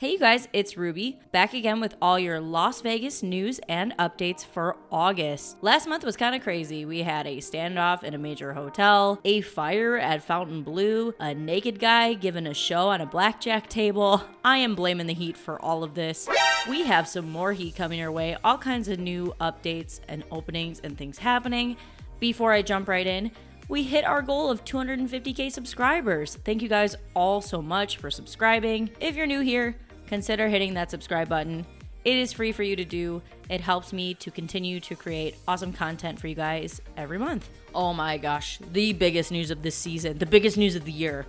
Hey you guys, it's Ruby, back again with all your Las Vegas news and updates for August. Last month was kind of crazy. We had a standoff in a major hotel, a fire at Fontainebleau, a naked guy giving a show on a blackjack table. I am blaming the heat for all of this. We have some more heat coming your way, all kinds of new updates and openings and things happening. Before I jump right in, we hit our goal of 250k subscribers. Thank you guys all so much for subscribing. If you're new here, consider hitting that subscribe button. It is free for you to do. It helps me to continue to create awesome content for you guys every month. Oh my gosh, the biggest news of this season, the biggest news of the year.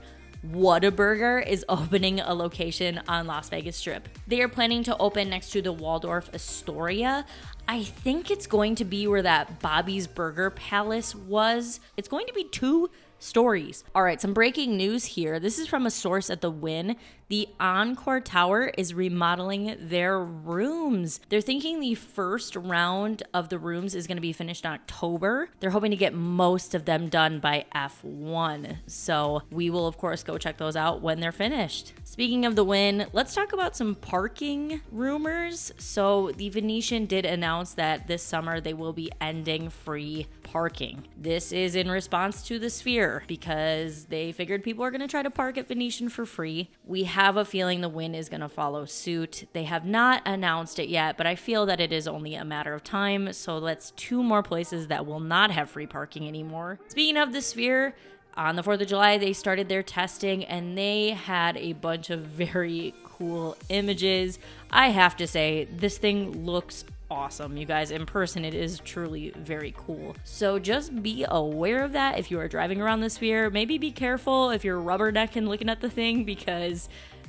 Whataburger is opening a location on Las Vegas Strip. They are planning to open next to the Waldorf Astoria. I think it's going to be where that Bobby's Burger Palace was. It's going to be 2 stories. All right, some breaking news here. This is from a source at the Wynn. The Encore Tower is remodeling their rooms. They're thinking the first round of the rooms is going to be finished in October. They're hoping to get most of them done by F1. So we will, of course, go check those out when they're finished. Speaking of the Wynn, let's talk about some parking rumors. So the Venetian did announce that this summer they will be ending free parking. This is in response to the Sphere because they figured people are going to try to park at Venetian for free. We have a feeling the Wynn is going to follow suit. They have not announced it yet, but I feel that it is only a matter of time. So that's 2 more places that will not have free parking anymore. Speaking of the Sphere, on the 4th of July, they started their testing and they had a bunch of very cool images. I have to say, this thing looks awesome, you guys. In person, it is truly very cool. So just be aware of that if you are driving around the Sphere. Maybe be careful if you're rubbernecking looking at the thing because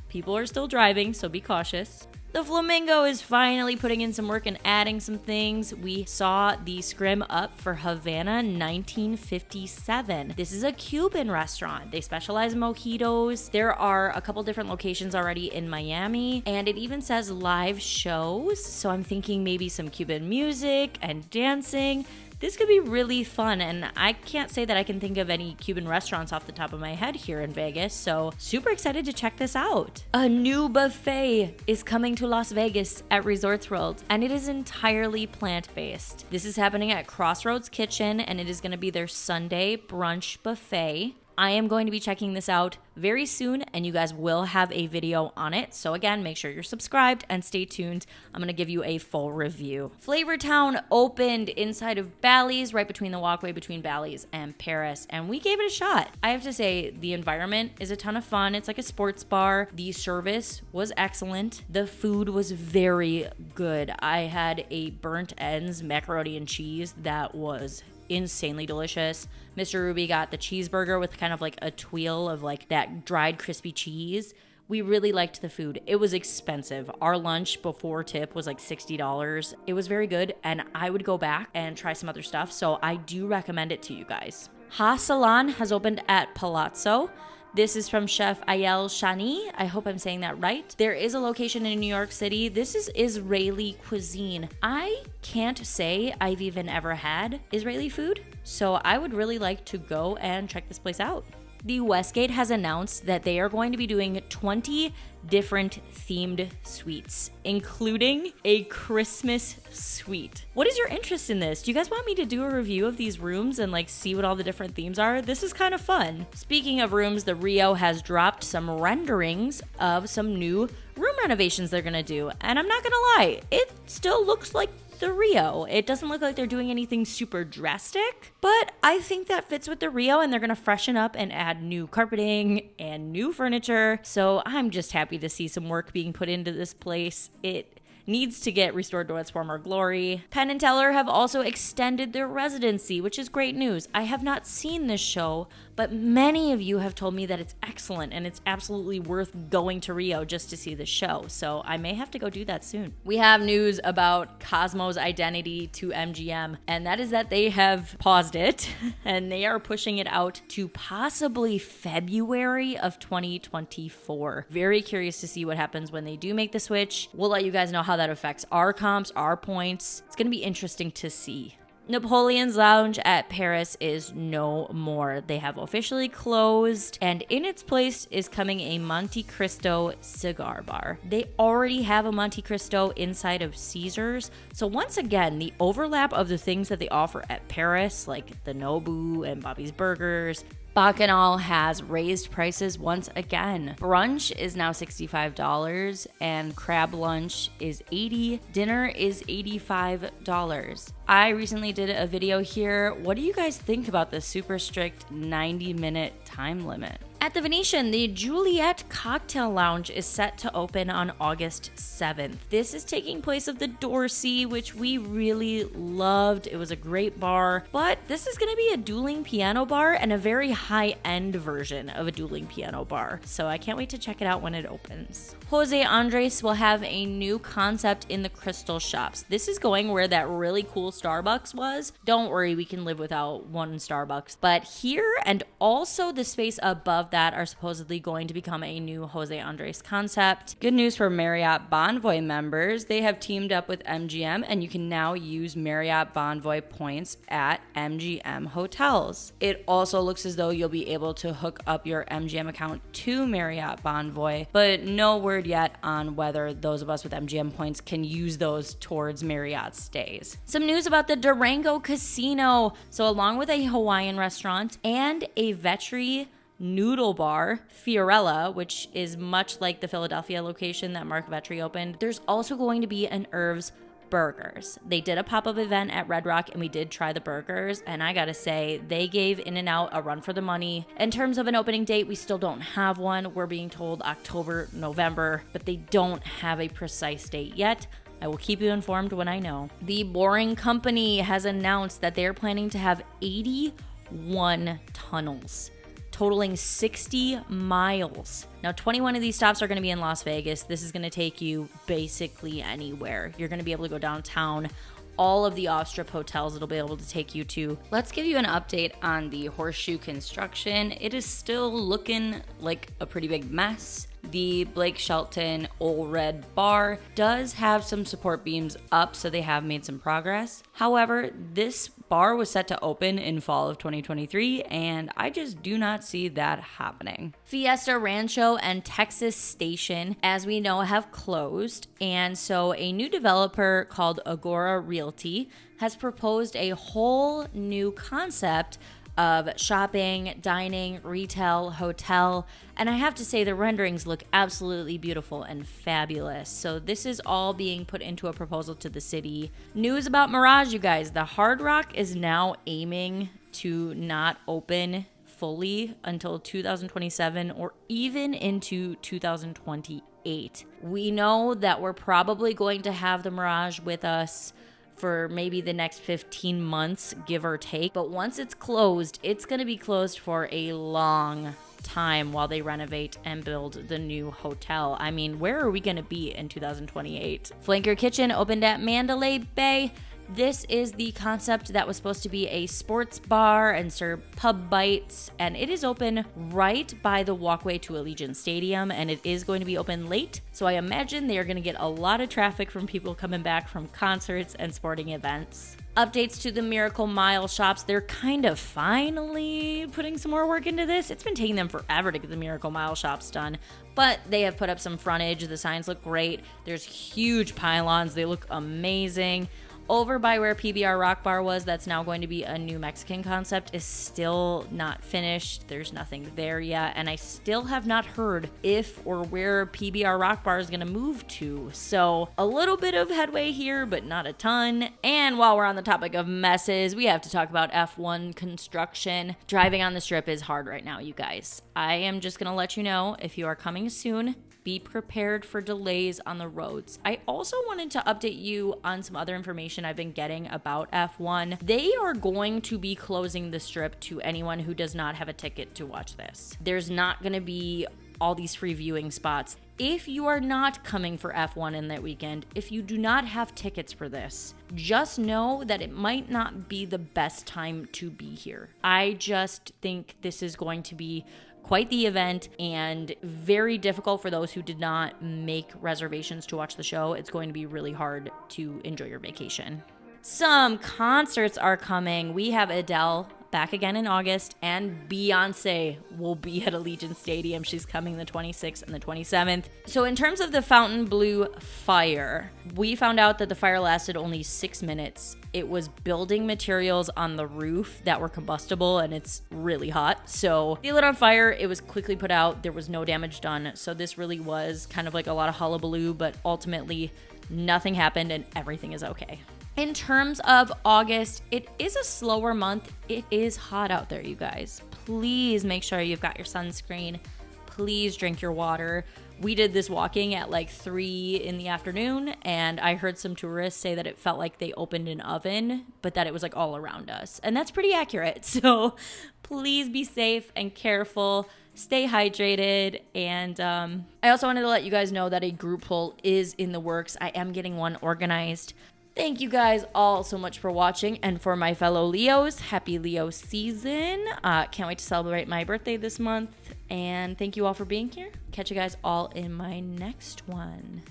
people are still driving, so be cautious. The Flamingo is finally putting in some work and adding some things. We saw the scrim up for Havana 1957. This is a Cuban restaurant. They specialize in mojitos. There are a couple different locations already in Miami, and it even says live shows. So I'm thinking maybe some Cuban music and dancing. This could be really fun, and I can't say that I can think of any Cuban restaurants off the top of my head here in Vegas, so super excited to check this out. A new buffet is coming to Las Vegas at Resorts World, and it is entirely plant-based. This is happening at Crossroads Kitchen, and it is going to be their Sunday brunch buffet. I am going to be checking this out very soon, and you guys will have a video on it. So again, make sure you're subscribed and stay tuned. I'm going to give you a full review. Flavortown opened inside of Bally's, right between the walkway between Bally's and Paris, and we gave it a shot. I have to say, the environment is a ton of fun. It's like a sports bar. The service was excellent. The food was very good. I had a burnt ends macaroni and cheese that was insanely delicious. Mr. Ruby got the cheeseburger with kind of like a twirl of like that dried crispy cheese. We really liked the food. It was expensive. Our lunch before tip was like $60. It was very good, and I would go back and try some other stuff, so I do recommend it to you guys. Salon has opened at Palazzo. This is from Chef Ayel Shani. I hope I'm saying that right. There is a location in New York City. This is Israeli cuisine. I can't say I've even ever had Israeli food, so I would really like to go and check this place out. The Westgate has announced that they are going to be doing 20 different themed suites, including a Christmas suite. What is your interest in this? Do you guys want me to do a review of these rooms and like see what all the different themes are? This is kind of fun. Speaking of rooms, the Rio has dropped some renderings of some new room renovations they're gonna do. And I'm not gonna lie, it still looks like the Rio. It doesn't look like they're doing anything super drastic, but I think that fits with the Rio, and they're gonna freshen up and add new carpeting and new furniture. So I'm just happy to see some work being put into this place. It needs to get restored to its former glory. Penn and Teller have also extended their residency, which is great news. I have not seen this show, but many of you have told me that it's excellent and it's absolutely worth going to Rio just to see the show. So I may have to go do that soon. We have news about Cosmo's identity to MGM, and that is that they have paused it and they are pushing it out to possibly February of 2024. Very curious to see what happens when they do make the switch. We'll let you guys know how that affects our comps, our points. It's going to be interesting to see. Napoleon's Lounge at Paris is no more. They have officially closed, and in its place is coming a Monte Cristo cigar bar. They already have a Monte Cristo inside of Caesars, so once again, the overlap of the things that they offer at Paris, like the Nobu and Bobby's Burgers, Bacchanal has raised prices once again. Brunch is now $65 and crab lunch is $80. Dinner is $85. I recently did a video here. What do you guys think about the super strict 90-minute time limit? At the Venetian, the Juliet Cocktail Lounge is set to open on August 7th. This is taking place of the Dorsey, which we really loved. It was a great bar, but this is going to be a dueling piano bar and a very high-end version of a dueling piano bar. So I can't wait to check it out when it opens. Jose Andres will have a new concept in the Crystal Shops. This is going where that really cool Starbucks was. Don't worry, we can live without one Starbucks. But here and also the space above that are supposedly going to become a new Jose Andres concept. Good news for Marriott Bonvoy members. They have teamed up with MGM and you can now use Marriott Bonvoy points at MGM hotels. It also looks as though you'll be able to hook up your MGM account to Marriott Bonvoy, but no word yet on whether those of us with MGM points can use those towards Marriott stays. Some news about the Durango Casino. So along with a Hawaiian restaurant and a Vetri noodle bar, Fiorella, which is much like the Philadelphia location that Mark Vetri opened, there's also going to be an Irv's Burgers. They did a pop-up event at Red Rock and we did try the burgers, and I gotta say, they gave In-N-Out a run for the money. In terms of an opening date, we still don't have one. We're being told October, November, but they don't have a precise date yet. I will keep you informed when I know. The Boring Company has announced that they are planning to have 81 tunnels, totaling 60 miles. Now, 21 of these stops are going to be in Las Vegas. This is going to take you basically anywhere. You're going to be able to go downtown. All of the off-strip hotels it'll be able to take you to. Let's give you an update on the Horseshoe construction. It is still looking like a pretty big mess. The Blake Shelton Ol Red Bar does have some support beams up, so they have made some progress. However, this bar was set to open in fall of 2023, and I just do not see that happening. Fiesta Rancho and Texas Station, as we know, have closed, and so a new developer called Agora Realty has proposed a whole new concept of shopping, dining, retail, hotel, and I have to say the renderings look absolutely beautiful and fabulous. So this is all being put into a proposal to the city. News about Mirage, you guys. The Hard Rock is now aiming to not open fully until 2027 or even into 2028. We know that we're probably going to have the Mirage with us for maybe the next 15 months, give or take. But once it's closed, it's going to be closed for a long time while they renovate and build the new hotel. I mean, where are we going to be in 2028? Flanker Kitchen opened at Mandalay Bay. This is the concept that was supposed to be a sports bar and serve pub bites, and it is open right by the walkway to Allegiant Stadium, and it is going to be open late, so I imagine they are going to get a lot of traffic from people coming back from concerts and sporting events. Updates to the Miracle Mile shops. They're kind of finally putting some more work into this. It's been taking them forever to get the Miracle Mile shops done, but they have put up some frontage. The signs look great. There's huge pylons. They look amazing. Over by where PBR Rock Bar was, that's now going to be a new Mexican concept, is still not finished. There's nothing there yet, and I still have not heard if or where PBR Rock Bar is going to move to. So a little bit of headway here, but not a ton. And while we're on the topic of messes, we have to talk about F1 construction. Driving on the Strip is hard right now, you guys. I am just going to let you know, if you are coming soon, be prepared for delays on the roads. I also wanted to update you on some other information I've been getting about F1. They are going to be closing the Strip to anyone who does not have a ticket to watch this. There's not going to be all these free viewing spots. If you are not coming for F1 in that weekend, if you do not have tickets for this, just know that it might not be the best time to be here. I just think this is going to be quite the event and very difficult for those who did not make reservations to watch the show. It's going to be really hard to enjoy your vacation. Some concerts are coming. We have Adele back again in August, and Beyonce will be at Allegiant Stadium. She's coming the 26th and the 27th. So in terms of the Fontainebleau fire, we found out that the fire lasted only 6 minutes. It was building materials on the roof that were combustible, and it's really hot. So they lit on fire. It was quickly put out. There was no damage done. So this really was kind of like a lot of hullabaloo, but ultimately nothing happened and everything is okay. In terms of August, it is a slower month. It is hot out there, you guys. Please make sure you've got your sunscreen. Please drink your water. We did this walking at like 3 in the afternoon, and I heard some tourists say that it felt like they opened an oven, but that it was like all around us. And that's pretty accurate. So please be safe and careful. Stay hydrated. And I also wanted to let you guys know that a group poll is in the works. I am getting one organized. Thank you guys all so much for watching, and for my fellow Leos, happy Leo season. Can't wait to celebrate my birthday this month, and thank you all for being here. Catch you guys all in my next one.